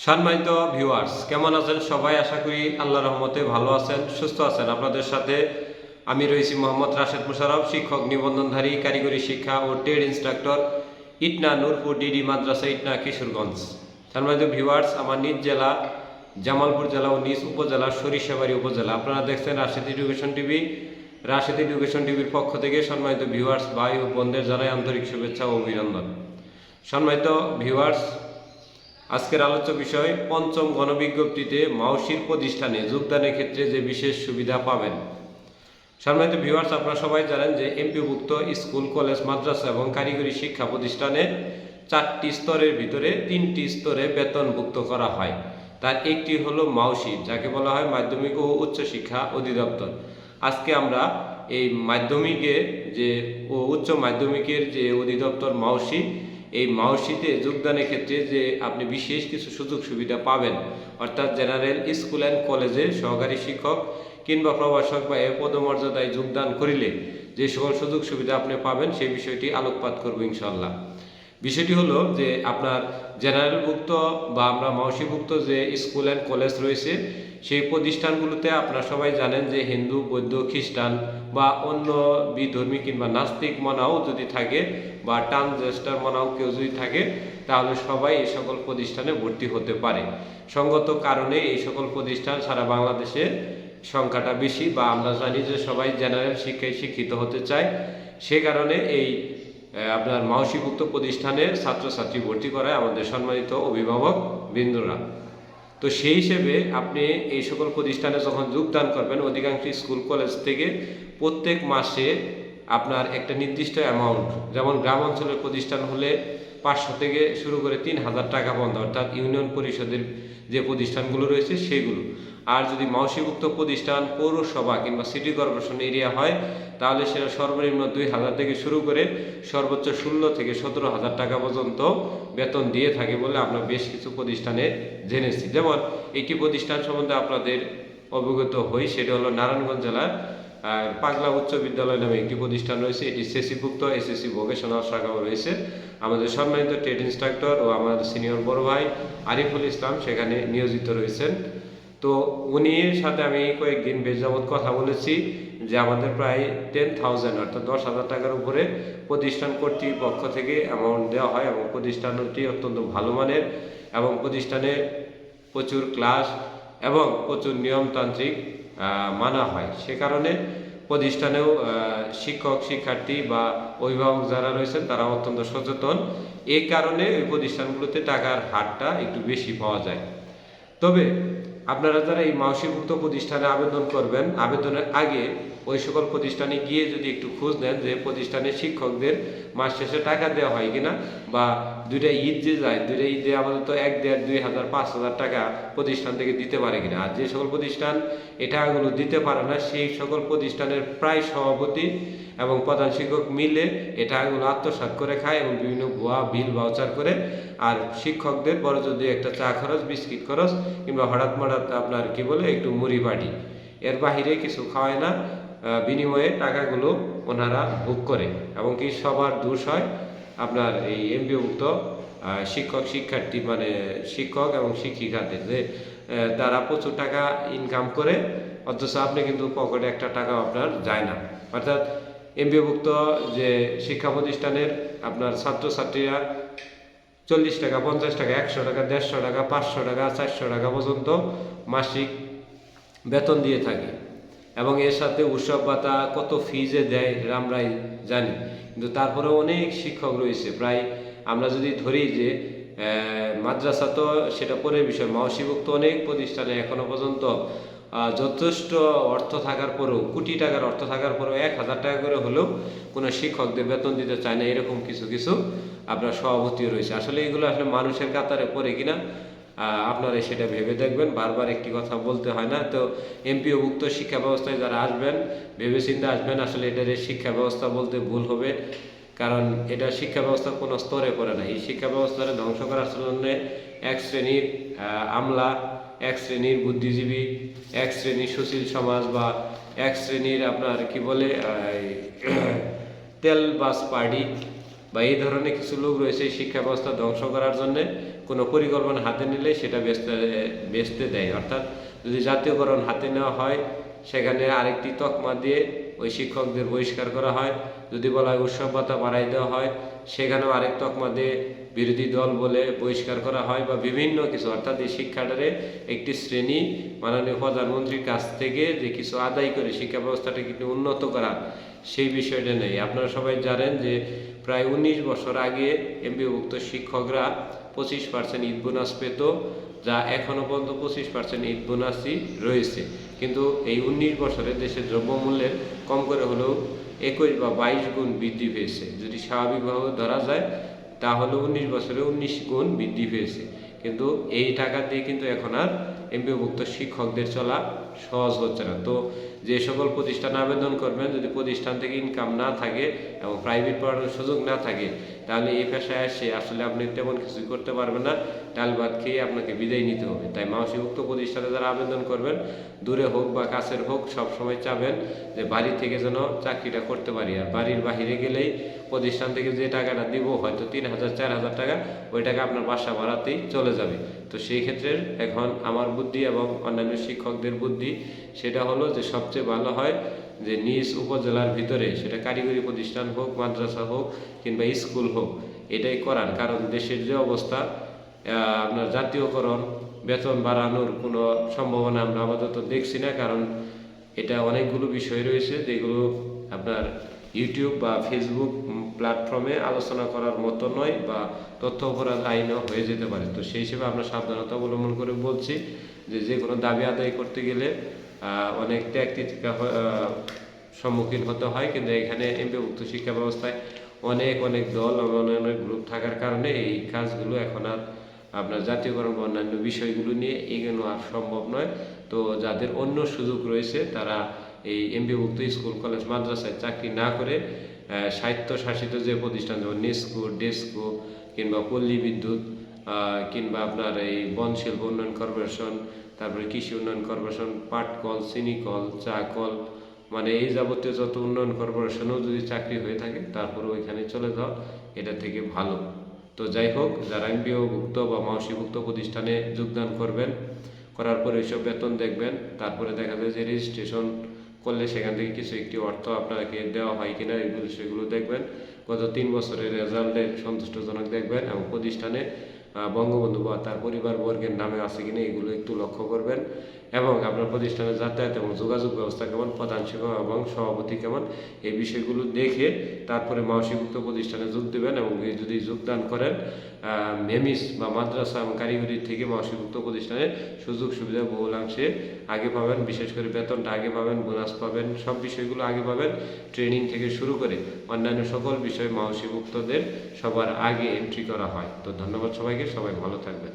সম্মানিত ভিউয়ার্স, কেমন আছেন সবাই? আশা করি আল্লাহর রহমতে ভালো আছেন, সুস্থ আছেন। আপনাদের সাথে আমি রয়েছি মোহাম্মদ রাশেদ মোশাররফ, শিক্ষক নিবন্ধনধারী, কারিগরি শিক্ষা ও trade instructor, Itna Nurpur DD মাদ্রাসা, ইটনা, কিশোরগঞ্জ। সম্মানিত ভিউয়ার্স, আমার নিজ জেলা জামালপুর জেলা ও নিজ উপজেলা সরিষাবাড়ি উপজেলা। আপনারা দেখছেন Rashed education TV. Rashed education টিভির পক্ষ থেকে সম্মানিত ভিউয়ার্স, ভাই ও বোনদের জানাই আন্তরিক শুভেচ্ছা ও অভিনন্দন। সম্মানিত ভিউয়ার্স, আজকের আলোচ্য বিষয় পঞ্চম গণবিজ্ঞপ্তিতে মাওসির প্রতিষ্ঠানে যোগদানের ক্ষেত্রে যে বিশেষ সুবিধা পাবেন। সম্মানিত ভিউয়ার্স, আপনারা সবাই জানেন যে এমপিভুক্ত স্কুল, কলেজ, মাদ্রাসা এবং কারিগরি শিক্ষা প্রতিষ্ঠানে 4টি স্তরের ভিতরে 3টি স্তরে বেতনভুক্ত করা হয়। তার একটি হলো মাওসি, যাকে বলা হয় মাধ্যমিক ও উচ্চশিক্ষা অধিদপ্তর। আজকে আমরা এই মাধ্যমিকের যে ও উচ্চ মাধ্যমিকের যে অধিদপ্তর মাওসি, এই মাওসিতে যোগদানের ক্ষেত্রে যে আপনি বিশেষ কিছু সুযোগ সুবিধা পাবেন, অর্থাৎ জেনারেল স্কুল অ্যান্ড কলেজে সহকারী শিক্ষক কিংবা প্রভাষক বা এ পদমর্যাদায় যোগদান করিলে যে সকল সুযোগ সুবিধা আপনি পাবেন সেই বিষয়টি আলোকপাত করব ইনশাল্লাহ। বিষয়টি হলো যে আপনার জেনারেলভুক্ত বা আমরা মাওসিভুক্ত যে স্কুল অ্যান্ড কলেজ রয়েছে, সেই প্রতিষ্ঠানগুলোতে আপনারা সবাই জানেন যে হিন্দু, বৌদ্ধ, খ্রিস্টান বা অন্য বিধর্মী কিংবা নাস্তিক মনাও যদি থাকে বা ট্রান্সজেন্ডার মনাও কেউ যদি থাকে, তাহলে সবাই এই সকল প্রতিষ্ঠানে ভর্তি হতে পারে। সঙ্গত কারণে এই সকল প্রতিষ্ঠান সারা বাংলাদেশে সংখ্যাটা বেশি, বা আমরা জানি যে সবাই জেনারেল শিক্ষায় শিক্ষিত হতে চায়। সে কারণে এই আপনার মাওসিভুক্ত প্রতিষ্ঠানের ছাত্রছাত্রী ভর্তি করায় আমাদের সম্মানিত অভিভাবক বৃন্দরা। তো সেই হিসেবে আপনি এই সকল প্রতিষ্ঠানে যখন যোগদান করবেন, অধিকাংশ স্কুল কলেজ থেকে প্রত্যেক মাসে আপনার একটা নির্দিষ্ট অ্যামাউন্ট, যেমন গ্রাম অঞ্চলের প্রতিষ্ঠান হলে 500 থেকে শুরু করে 3000 টাকা পর্যন্ত, অর্থাৎ ইউনিয়ন পরিষদের যে প্রতিষ্ঠানগুলো রয়েছে সেগুলো। আর যদি মাওসিভুক্ত প্রতিষ্ঠান পৌরসভা কিংবা সিটি কর্পোরেশন এরিয়া হয়, তাহলে সেটা সর্বনিম্ন 2000 থেকে শুরু করে সর্বোচ্চ 16 থেকে 17,000 টাকা পর্যন্ত বেতন দিয়ে থাকে বলে আমরা বেশ কিছু প্রতিষ্ঠানে জেনেছি। যেমন একটি প্রতিষ্ঠান সম্বন্ধে আপনাদের অবগত হই, সেটা হলো নারায়ণগঞ্জ জেলার পাগলা উচ্চ বিদ্যালয় নামে একটি প্রতিষ্ঠান রয়েছে। এটি সেসিভুক্ত, এসএসসি ভোকেশনাল শাখাও রয়েছে। আমাদের সম্মানিত ট্রেড ইনস্ট্রাক্টর ও আমার সিনিয়র বড় ভাই আরিফুল ইসলাম সেখানে নিয়োজিত রয়েছেন। তো উনির সাথে আমি কয়েকদিন বেশ যাবৎ কথা বলেছি যে আমাদের প্রায় 10,000 অর্থাৎ 10,000 টাকার উপরে প্রতিষ্ঠান কর্তৃপক্ষ থেকে অ্যামাউন্ট দেওয়া হয়, এবং প্রতিষ্ঠানটি অত্যন্ত ভালো মানের এবং প্রতিষ্ঠানে প্রচুর ক্লাস এবং প্রচুর নিয়মতান্ত্রিক মানা হয়। সে কারণে প্রতিষ্ঠানেও শিক্ষক, শিক্ষার্থী বা অভিভাবক যারা রয়েছেন তারা অত্যন্ত সচেতন। এই কারণে ওই প্রতিষ্ঠানগুলোতে টাকার হারটা একটু বেশি পাওয়া যায়। তবে আপনারা যারা এই মাওসিভুক্ত প্রতিষ্ঠানে আবেদন করবেন, আবেদনের আগে ওই সকল প্রতিষ্ঠানে গিয়ে যদি একটু খোঁজ নেন যে প্রতিষ্ঠানের শিক্ষকদের মাস শেষে টাকা দেওয়া হয় কিনা, বা দুইটা ঈদ যে যায়, দুইটা ঈদে আপাতত 1,500, 2,000, 5,000 টাকা প্রতিষ্ঠান থেকে দিতে পারে কিনা। আর যে সকল প্রতিষ্ঠান এই টাকাগুলো দিতে পারে না, সেই সকল প্রতিষ্ঠানের প্রায় সভাপতি এবং প্রধান শিক্ষক মিলে এই টাকাগুলো আত্মসাৎ করে খায় এবং বিভিন্ন ভুয়া বিল ভাউচার করে। আর শিক্ষকদের বড় যদি একটা চা খরচ, বিস্কিট খরচ কিংবা হঠাৎ আপনার কি বলে একটু মুড়ি বাটি, এর বাহিরে কিছু খাওয়ায় না। বিনিময়ে টাকাগুলো ওনারা ভোগ করে, এবং কি সবার দোষ হয় আপনার এই এমপিওভুক্ত শিক্ষক, শিক্ষার্থী মানে শিক্ষক এবং শিক্ষিকাদের, যে তারা প্রচুর টাকা ইনকাম করে অথচ আপনি কিন্তু পকেটে একটা টাকাও আপনার যায় না। অর্থাৎ এমপিওভুক্ত যে শিক্ষা প্রতিষ্ঠানের আপনার ছাত্রছাত্রীরা 40 টাকা, 50 টাকা, 100 টাকা, 150 টাকা, 500 টাকা, 400 টাকা পর্যন্ত মাসিক বেতন দিয়ে থাকে, এবং এর সাথে উৎসব ভাতা কত ফিজে দেয় আমরাই জানি। কিন্তু তারপরে অনেক শিক্ষক রয়েছে, প্রায় আমরা যদি ধরি যে মাদ্রাসা তো সেটা পরের বিষয়, মাওসিভুক্ত অনেক প্রতিষ্ঠানে এখনো পর্যন্ত যথেষ্ট অর্থ থাকার পরেও, কোটি টাকার অর্থ থাকার পরেও 1,000 টাকা করে হলেও কোনো শিক্ষকদের বেতন দিতে চায় না। এরকম কিছু কিছু আপনার সভাপতিও রয়েছে। আসলে এগুলো আসলে মানুষের কাতারে পড়ে কিনা আপনারা সেটা ভেবে দেখবেন। বারবার একটি কথা বলতে হয় না। তো এমপিওভুক্ত শিক্ষা ব্যবস্থায় যারা আসবেন, ভেবে চিন্তে আসবেন। আসলে এটার শিক্ষা ব্যবস্থা বলতে ভুল হবে, কারণ এটা শিক্ষা ব্যবস্থা কোনো স্তরে পড়ে না। এই শিক্ষা ব্যবস্থাটা ধ্বংস করার জন্য এক শ্রেণীর আমলা, এক শ্রেণীর বুদ্ধিজীবী, এক শ্রেণীর সুশীল সমাজ, বা এক শ্রেণীর আপনার কি বলে তেলবাজ পার্টি, বা এই ধরনের কিছু লোক রয়েছে এই শিক্ষা ব্যবস্থা ধ্বংস করার জন্য কোনো পরিকল্পনা হাতে নিলে সেটা বেচতে দেয়। অর্থাৎ যদি জাতীয়করণ হাতে নেওয়া হয় সেখানে আরেকটি তকমা দিয়ে ওই শিক্ষকদের বহিষ্কার করা হয়। যদি বলা হয় উৎসব ভাতা বাড়াই দেওয়া হয়, সেখানেও আরেক তকমা দিয়ে বিরোধী দল বলে বহিষ্কার করা হয়, বা বিভিন্ন কিছু। অর্থাৎ এই শিক্ষাটারে একটি শ্রেণী মাননীয় প্রধানমন্ত্রীর কাছ থেকে যে কিছু আদায় করে শিক্ষা ব্যবস্থাটাকে একটু উন্নত করা, সেই বিষয়টা নেই। আপনারা সবাই জানেন যে প্রায় 19 বছর আগে এমপিওভুক্ত শিক্ষকরা 25% ঈদ বোনাস পেত, যা এখনও পর্যন্ত 25% ঈদ বোনাসই রয়েছে। কিন্তু এই 19 বছরে দেশের দ্রব্যমূল্যের কম করে হলেও 21 বা 22 গুণ বৃদ্ধি পেয়েছে। যদি স্বাভাবিকভাবে ধরা যায় তাহলে 19 বছরে 19 গুণ বৃদ্ধি পেয়েছে। কিন্তু এই টাকা দিয়ে কিন্তু এখন আর এমপিওভুক্ত শিক্ষকদের চলা সহজ হচ্ছে না। তো যে সকল প্রতিষ্ঠান আবেদন করবেন, যদি প্রতিষ্ঠান থেকে ইনকাম না থাকে এবং প্রাইভেট পড়ানোর সুযোগ না থাকে, তাহলে এই পেশায় এসে আসলে আপনি তেমন কিছুই করতে পারবেন না, ডাল ভাত খেয়ে আপনাকে বিদায় নিতে হবে। তাই মাওসিভুক্ত প্রতিষ্ঠানে যারা আবেদন করবেন, দূরে হোক বা কাছের হোক, সবসময় চাবেন যে বাড়ি থেকে যেন চাকরিটা করতে পারি। আর বাড়ির বাহিরে গেলেই প্রতিষ্ঠান থেকে যে টাকাটা দিব, হয়তো 3,000 4,000 টাকা, ওই টাকা আপনার বাসা ভাড়াতেই চলে যাবে। তো সেই ক্ষেত্রে এখন আমার বুদ্ধি এবং অন্যান্য শিক্ষকদের বুদ্ধি সেটা হলো যে সবচেয়ে ভালো হয় যে নিজ উপজেলার ভিতরে, সেটা কারিগরি প্রতিষ্ঠান হোক, মাদ্রাসা হোক কিংবা স্কুল হোক, এটাই করান। কারণ দেশের যে অবস্থা, আপনার জাতীয়করণ, বেতন বাড়ানোর কোনো সম্ভাবনা আমরা আপাতত দেখছি না। কারণ এটা অনেকগুলো বিষয় রয়েছে যেগুলো আপনার ইউটিউব বা ফেসবুক প্ল্যাটফর্মে আলোচনা করার মতো নয়, বা তথ্য অপরাধ আইনও হয়ে যেতে পারে। তো সেই হিসেবে আমরা সাবধানতা অবলম্বন করে বলছি যে কোনো দাবি আদায় করতে গেলে অনেক ত্যাগ তিতিক্ষা সম্মুখীন হতে হয়। কিন্তু এখানে এমপিওভুক্ত শিক্ষা ব্যবস্থায় অনেক দল এবং অনেক গ্রুপ থাকার কারণে এই কাজগুলো এখন আর আপনার জাতীয়করণ বা অন্যান্য বিষয়গুলো নিয়ে এগোনো আর সম্ভব নয়। তো যাদের অন্য সুযোগ রয়েছে তারা এই এমপিওভুক্ত স্কুল কলেজ মাদ্রাসায় চাকরি না করে স্বায়ত্তশাসিত যে প্রতিষ্ঠান, যেমন নেস্কো, ডেস্কো কিংবা পল্লী বিদ্যুৎ কিংবা আপনার এই বন শিল্প উন্নয়ন কর্পোরেশন, তারপরে কৃষি উন্নয়ন কর্পোরেশন, পাট কল, চিনি কল, চা কল, মানে এই যাবতীয় যত উন্নয়ন কর্পোরেশনেও যদি চাকরি হয়ে থাকে তারপরে ওইখানে চলে যাও, এটা থেকে ভালো। তো যাই হোক, যারা এমপিওভুক্ত বা মাওসিভুক্ত প্রতিষ্ঠানে যোগদান করবেন, করার পরে ওইসব বেতন দেখবেন, তারপরে দেখা যায় যে রেজিস্ট্রেশন করলে সেখান থেকে কিছু একটি অর্থ আপনাকে দেওয়া হয় কিনা, এগুলো সেগুলো দেখবেন। গত 3 বছরের রেজাল্টের সন্তুষ্টজনক দেখবেন, এবং প্রতিষ্ঠানে বঙ্গবন্ধু বা তার পরিবারবর্গের নামে আছে কিনা এগুলো একটু লক্ষ্য করবেন। এবং আপনার প্রতিষ্ঠানের যাতায়াত এবং যোগাযোগ ব্যবস্থা কেমন, প্রধান শিক্ষক এবং সভাপতি কেমন, এই বিষয়গুলো দেখে তারপরে মাওসিভুক্ত প্রতিষ্ঠানে যোগ দেবেন। এবং যদি যোগদান করেন মেমিস বা মাদ্রাসা এবং কারিগরি থেকে মাওসিভুক্ত প্রতিষ্ঠানে সুযোগ সুবিধা বহুলাংশে আগে পাবেন। বিশেষ করে বেতনটা আগে পাবেন, বোনাস পাবেন, সব বিষয়গুলো আগে পাবেন। ট্রেনিং থেকে শুরু করে অন্যান্য সকল বিষয়ে মাওসিভুক্তদের সবার আগে এন্ট্রি করা হয়। তো ধন্যবাদ সবাইকে, সবাই ভালো থাকবেন।